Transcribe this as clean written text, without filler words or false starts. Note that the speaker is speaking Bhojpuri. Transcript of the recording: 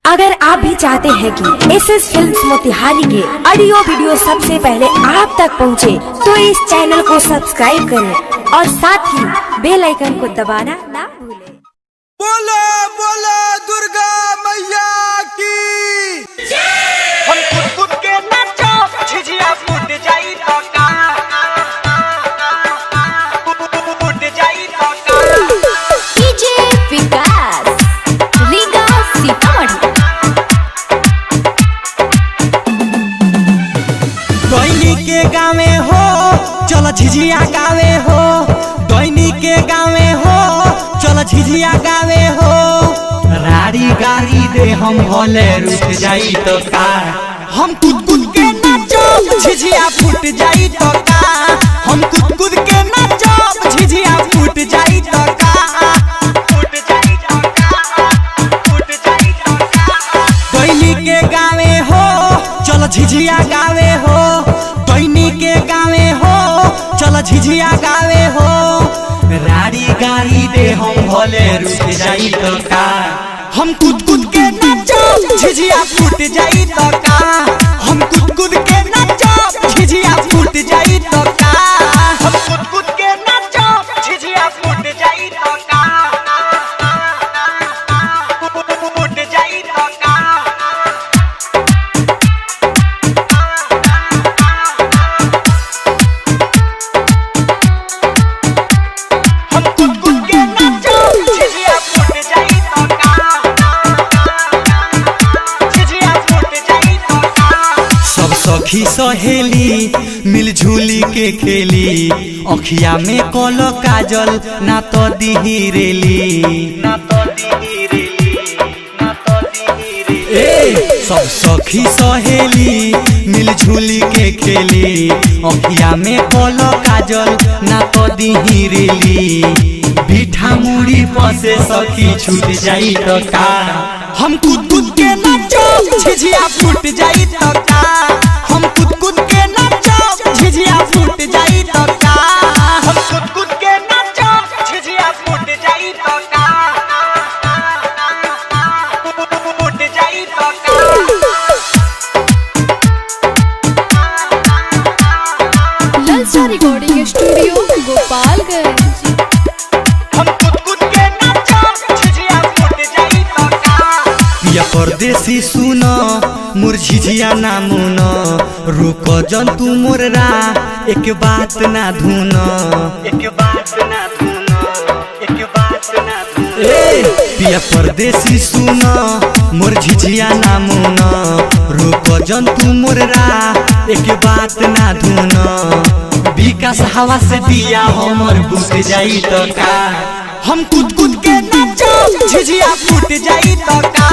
अगर आप भी चाहते हैं कि SS फिल्म्स मोतिहारी के ऑडियो वीडियो सबसे पहले आप तक पहुंचे, तो इस चैनल को सब्सक्राइब करें और साथ ही बेल आइकन को दबाना ना भूलें। बोलो बोलो दुर्गा मैया की हम कुछ कुछ के नाचो झिझिया फूट जाई तो का फूट जाई तो का डीजे विकास रीगा सीतामढ़ी। दैनी के गावे हो चलो झिझिया गावे हो, दैनी के गावे हो चलो झिझिया गावे हो। राड़ी गाड़ी दे हम भले रुक जाई तो का, हम कूद कूद के नाचो झिझिया फूट जाई तो का, हम कूद कूद के नाचो झिझिया फूट जाई तो का, फूट जाई तो का फूट जाई तो का। दैनी के गावे हो चलो झिझिया गावे हो, दैनी के गावे हो चलो झिझिया गावे हो। राड़ी गाड़ी दे हम भले रुक जाई तो का, हम कूद कूद के नाचो झिझिया फूट जाई तो का, हम कूद कूद के नाचो झिझिया फूट जाई तो का। हम कुछ कुछ के नाचो झिझिया फूट जाई तो का फूट जाई तो का। हम कुछ कुछ के नाचो झिझिया फूट जाई तो का झिझिया फूट जाई तो का। सब सखी सहेली मिलझुली के खेली, अखिया में कलो काजल ना तो दिहिरेली, ना तो दिहिरेली ना तो दिहिरेली। ए सब सखी सहेली मिलझुली के खेली, अखिया में कलो काजल ना तो दिहिरेली। बीठा मुड़ी पसे सखी छूट जाई तो का, हम कूद कूद के नाचो झिझिया फूट जाई तो का, हम कूद कूद के नाचो झिझिया फूट जाई तो का। हम कुछ कुछ के नाचो झिझिया फूट जाई तो का फूट जाई तो का। ललचा रिकॉर्डिंग स्टूडियो गोपालगंज। हम कुछ कुछ के नाचो झिझिया फूट जाई तो का। पिया परदेसी सुन मोर झिझिया ना मुन, रुक जंतु मोर रा एक बात ना धुन, एक बात ना धुनो एक बात ना धुनो। ए पिया परदेसी सुन मोर झिझिया ना मुन, रुक जंतु मोर रा एक बात ना धुन। विकास हवा से दिया हमर बुझ जाई तो का, हम कूद कूद के नाचो झिझिया फूट जाई तो का,